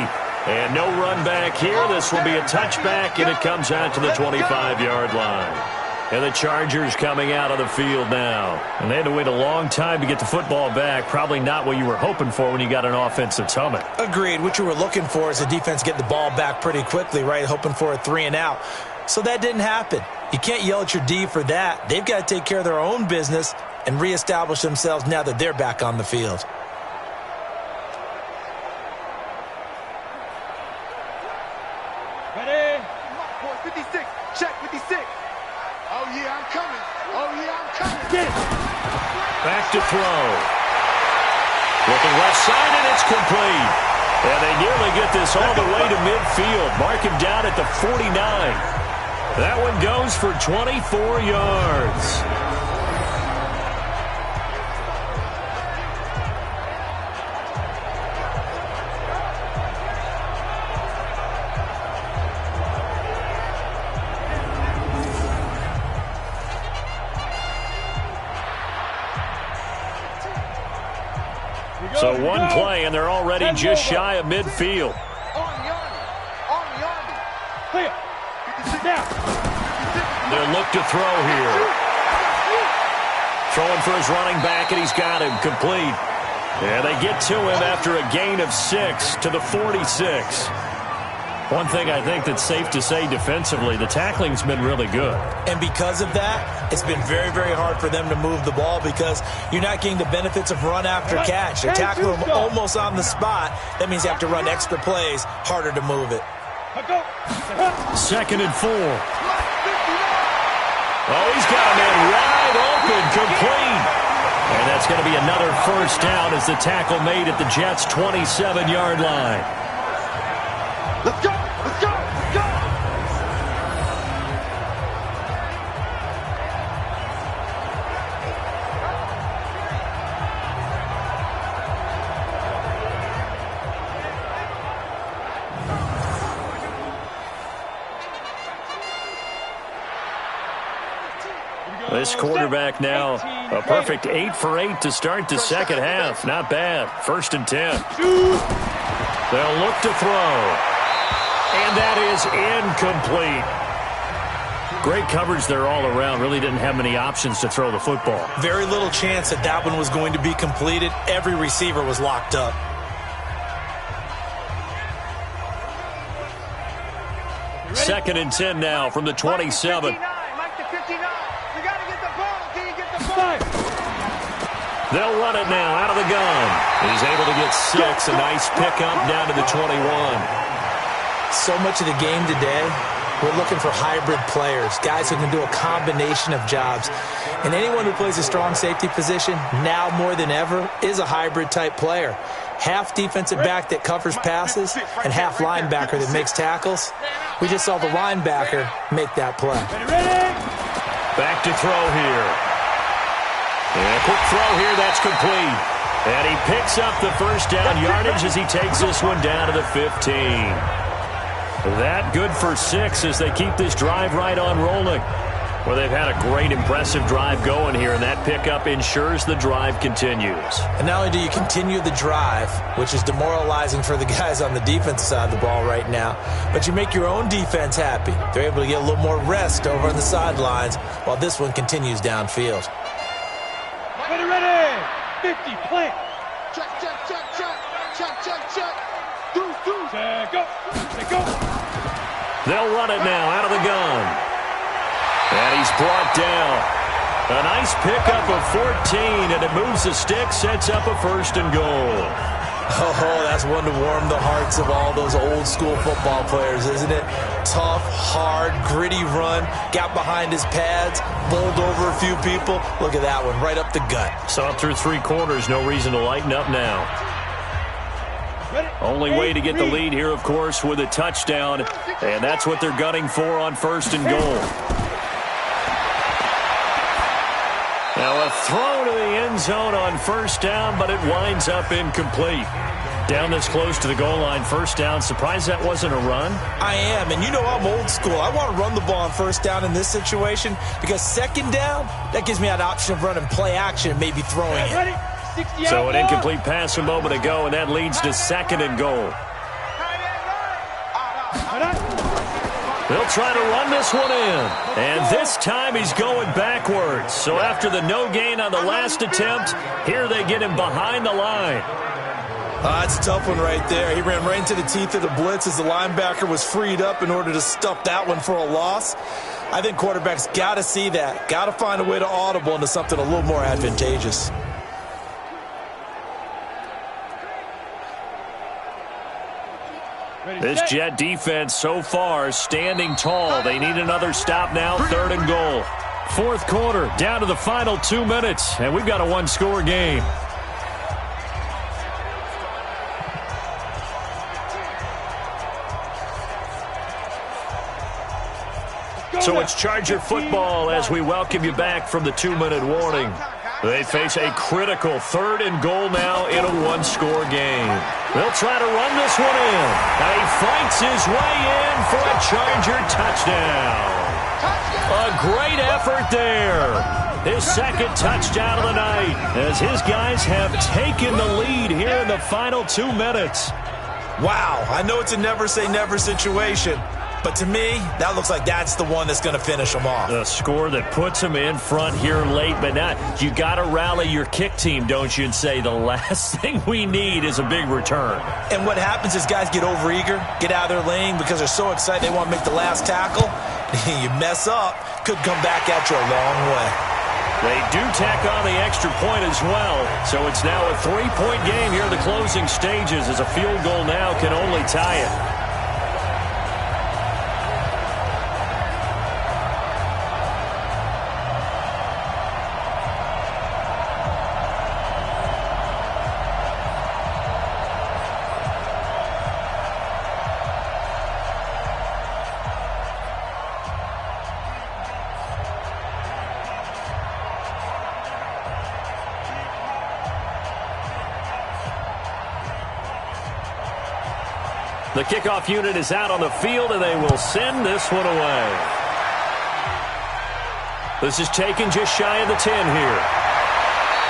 And no run back here. This will be a touchback, and it comes out to the 25-yard line. And the Chargers coming out of the field now. And they had to wait a long time to get the football back. Probably not what you were hoping for when you got an offense that's humming. Agreed. What you were looking for is the defense get the ball back pretty quickly, right? Hoping for a 3-and-out. So that didn't happen. You can't yell at your D for that. They've got to take care of their own business and reestablish themselves now that they're back on the field. Ready? 56. Check 56. Oh, yeah, I'm coming. Oh, yeah, I'm coming. Get it. Back to throw. Looking left side, and it's complete. And they nearly get this all the way to midfield. Mark him down at the 49. That one goes for 24 yards. So one play, and they're already just shy of midfield. Army. Clear. Now. They'll look to throw here. Throwing for his running back, and he's got him complete. And they get to him after a gain of 6 to the 46. One thing I think that's safe to say defensively, the tackling's been really good. And because of that, it's been very, very hard for them to move the ball because you're not getting the benefits of run after catch. They tackle them almost on the spot. That means you have to run extra plays, harder to move it. 2nd and 4. Oh, he's got a man wide open, complete. And that's going to be another first down as the tackle made at the Jets' 27-yard line. Let's go! Let's go! Let's go! This quarterback now, a perfect 8 for 8 to start the second half. Not bad. 1st and 10. They'll look to throw. And that is incomplete. Great coverage there all around. Really didn't have many options to throw the football. Very little chance that that one was going to be completed. Every receiver was locked up. Second and 10 now from the 27. They'll run it now out of the gun. He's able to get 6. A nice pickup down to the 21. So much of the game today, we're looking for hybrid players, guys who can do a combination of jobs. And anyone who plays a strong safety position, now more than ever, is a hybrid type player. Half defensive back that covers passes and half linebacker that makes tackles. We just saw the linebacker make that play. Back to throw here. And a quick throw here, that's complete. And he picks up the first down yardage as he takes this one down to the 15. That good for 6 as they keep this drive right on rolling. Well, they've had a great, impressive drive going here, and that pickup ensures the drive continues. And not only do you continue the drive, which is demoralizing for the guys on the defensive side of the ball right now, but you make your own defense happy. They're able to get a little more rest over on the sidelines while this one continues downfield. Ready, 50, plant. Check, check, check, check. Check, check, check. Deuce, deuce. Check, go. Check, go. They'll run it now out of the gun. And he's brought down. A nice pickup of 14, and it moves the stick, sets up a 1st and goal. Oh, that's one to warm the hearts of all those old school football players, isn't it? Tough, hard, gritty run, got behind his pads, bowled over a few people. Look at that one, right up the gut. Saw it through 3 quarters, no reason to lighten up now. Only way to get the lead here, of course, with a touchdown, and that's what they're gunning for on 1st and goal. Now a throw to the end zone on 1st down, but it winds up incomplete. Down this close to the goal line, 1st down. Surprised that wasn't a run? I am, and you know I'm old school. I want to run the ball on 1st down in this situation because 2nd down, that gives me that option of running play action and maybe throwing it. So an incomplete pass a moment ago, and that leads to 2nd and goal. They'll try to run this one in. And this time he's going backwards. So after the no gain on the last attempt, here they get him behind the line. That's a tough one right there. He ran right into the teeth of the blitz as the linebacker was freed up in order to stuff that one for a loss. I think quarterbacks got to see that. Got to find a way to audible into something a little more advantageous. This Jet defense so far standing tall. They need another stop now, 3rd and goal. 4th quarter, down to the final 2 minutes, and we've got a 1-score game. So it's Charger football as we welcome you back from the 2-minute warning. They face a critical 3rd and goal now in a 1-score game. They'll try to run this one in. And he fights his way in for a Charger touchdown. A great effort there. His 2nd touchdown of the night as his guys have taken the lead here in the final 2 minutes. Wow, I know it's a never say never situation, But to me, that looks like that's the one that's going to finish them off. A score that puts them in front here late, but now you got to rally your kick team, don't you, and say the last thing we need is a big return. And what happens is guys get overeager, get out of their lane because they're so excited they want to make the last tackle. You mess up, could come back at you a long way. They do tack on the extra point as well, so it's now a 3-point game here in the closing stages as a field goal now can only tie it. The kickoff unit is out on the field, and they will send this one away. This is taken just shy of the 10 here.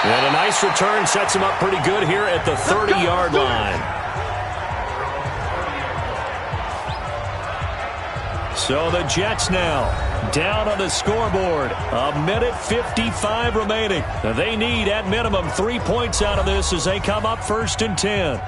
And a nice return sets him up pretty good here at the 30-yard line. So the Jets now down on the scoreboard. 1:55 remaining. They need, at minimum, 3 points out of this as they come up 1st and 10.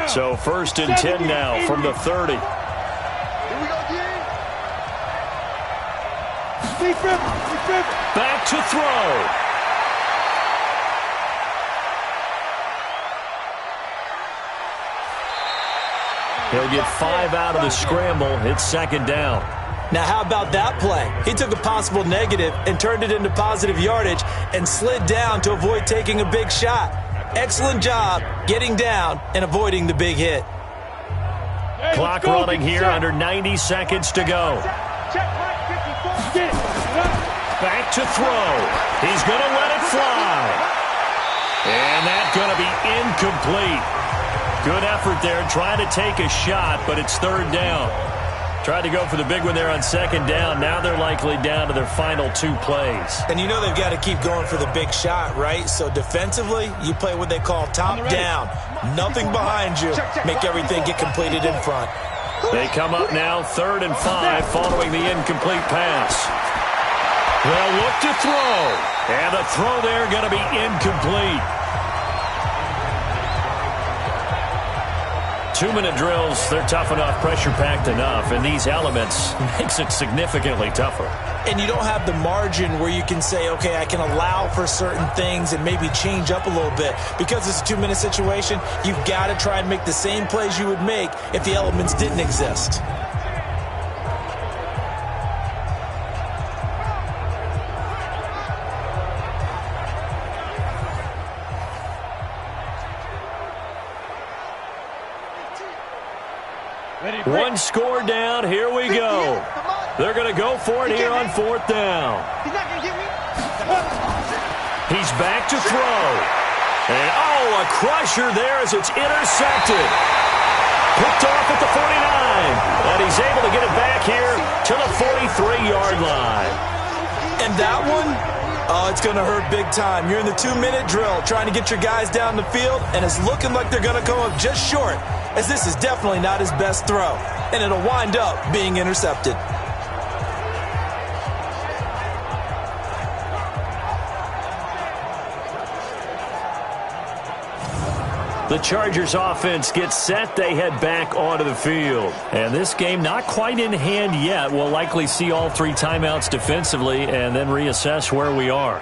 So 1st and 10 now from the 30. Here we go again. Back to throw. He'll get 5 out of the scramble. It's 2nd down. Now, how about that play? He took a possible negative and turned it into positive yardage and slid down to avoid taking a big shot. Excellent job getting down and avoiding the big hit. Clock running here, under 90 seconds to go. Back to throw. He's going to let it fly. And that's going to be incomplete. Good effort there, trying to take a shot, but it's 3rd down. Tried to go for the big one there on 2nd down. Now they're likely down to their final 2 plays. And you know they've got to keep going for the big shot, right? So defensively, you play what they call top down. Nothing behind you. Make everything get completed in front. They come up now 3rd and 5 following the incomplete pass. They'll look to throw. And the throw there going to be incomplete. 2-minute drills, they're tough enough, pressure-packed enough, and these elements makes it significantly tougher. And you don't have the margin where you can say, okay, I can allow for certain things and maybe change up a little bit. Because it's a 2-minute situation, you've got to try and make the same plays you would make if the elements didn't exist. One score down. Here we go. They're going to go for it here on 4th down. He's not going to get me. He's back to throw. And, oh, a crusher there as it's intercepted. Picked off at the 49. And he's able to get it back here to the 43-yard line. And that one, oh, it's going to hurt big time. You're in the 2-minute drill trying to get your guys down the field, and it's looking like they're going to come up just short, as this is definitely not his best throw, and it'll wind up being intercepted. The Chargers offense gets set. They head back onto the field. And this game not quite in hand yet. We'll likely see all 3 timeouts defensively and then reassess where we are.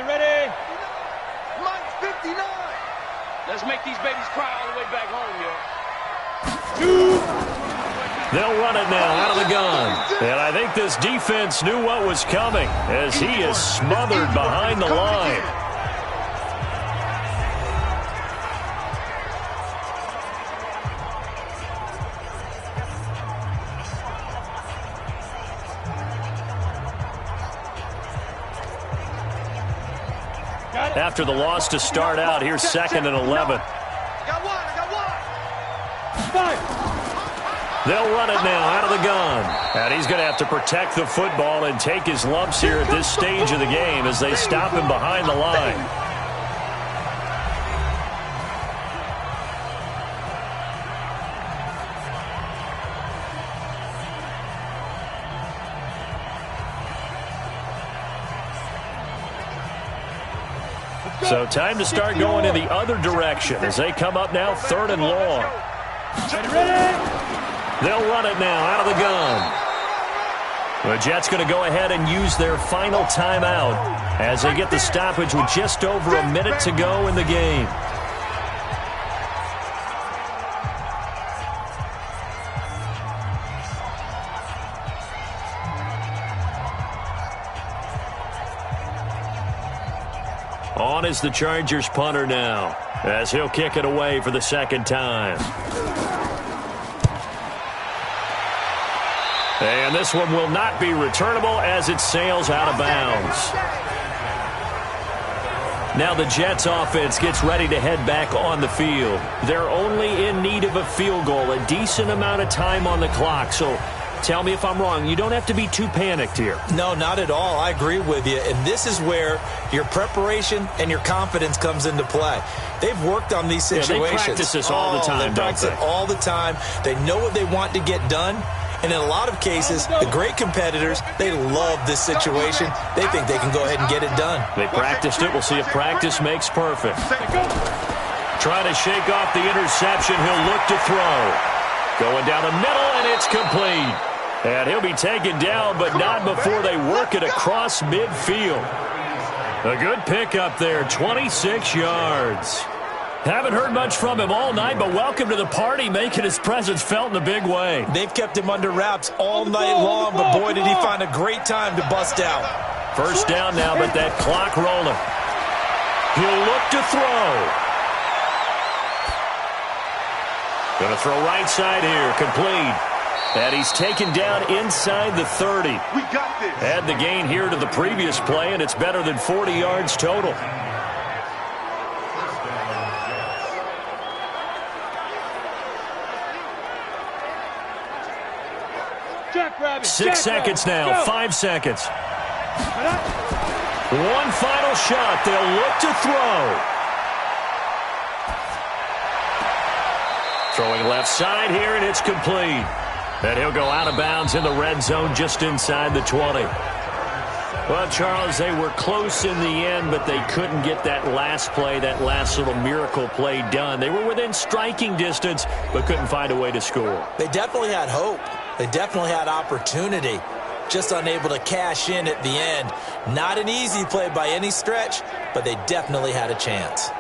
Ready. Mike's 59. Let's make these babies cry all the way back home, yo. They'll run it now out of the gun. And I think this defense knew what was coming as he is smothered behind the line. After the loss to start out, here's 2nd and 11. I got one. Fire. They'll run it now out of the gun. And he's going to have to protect the football and take his lumps here at this stage of the game as they stop him behind the line. So time to start going in the other direction as they come up now 3rd and long. They'll run it now out of the gun. The Jets going to go ahead and use their final timeout as they get the stoppage with just over a minute to go in the game. On is the Chargers punter now as he'll kick it away for the 2nd time. And this one will not be returnable as it sails out of bounds. Now the Jets offense gets ready to head back on the field. They're only in need of a field goal, a decent amount of time on the clock. So tell me if I'm wrong. You don't have to be too panicked here. No, not at all. I agree with you. And this is where your preparation and your confidence comes into play. They've worked on these situations. Yeah, they practice this all the time, they practice it all the time. They know what they want to get done. And in a lot of cases, the great competitors, they love this situation. They think they can go ahead and get it done. They practiced it. We'll see if practice makes perfect. Trying to shake off the interception. He'll look to throw. Going down the middle, and it's complete. And he'll be taken down, but not before they work it across midfield. A good pickup there, 26 yards. Haven't heard much from him all night, but welcome to the party, making his presence felt in a big way. They've kept him under wraps all night long, but boy, did he find a great time to bust out. 1st down now, but that clock rolling. He'll look to throw. Going to throw right side here, complete. And he's taken down inside the 30. We got this. Add the gain here to the previous play, and it's better than 40 yards total. Jackrabbit. 6 seconds now, 5 seconds. One final shot. They'll look to throw. Throwing left side here, and it's complete. And he'll go out of bounds in the red zone just inside the 20. Well, Charles, they were close in the end, but they couldn't get that last play, that last little miracle play done. They were within striking distance, but couldn't find a way to score. They definitely had hope. They definitely had opportunity. Just unable to cash in at the end. Not an easy play by any stretch, but they definitely had a chance.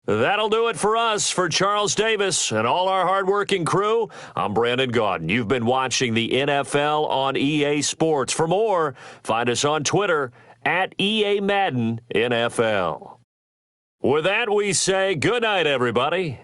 That'll do it for us. For Charles Davis and all our hardworking crew, I'm Brandon Gaudin. You've been watching the NFL on EA Sports. For more, find us on Twitter at EA Madden NFL. With that, we say good night, everybody.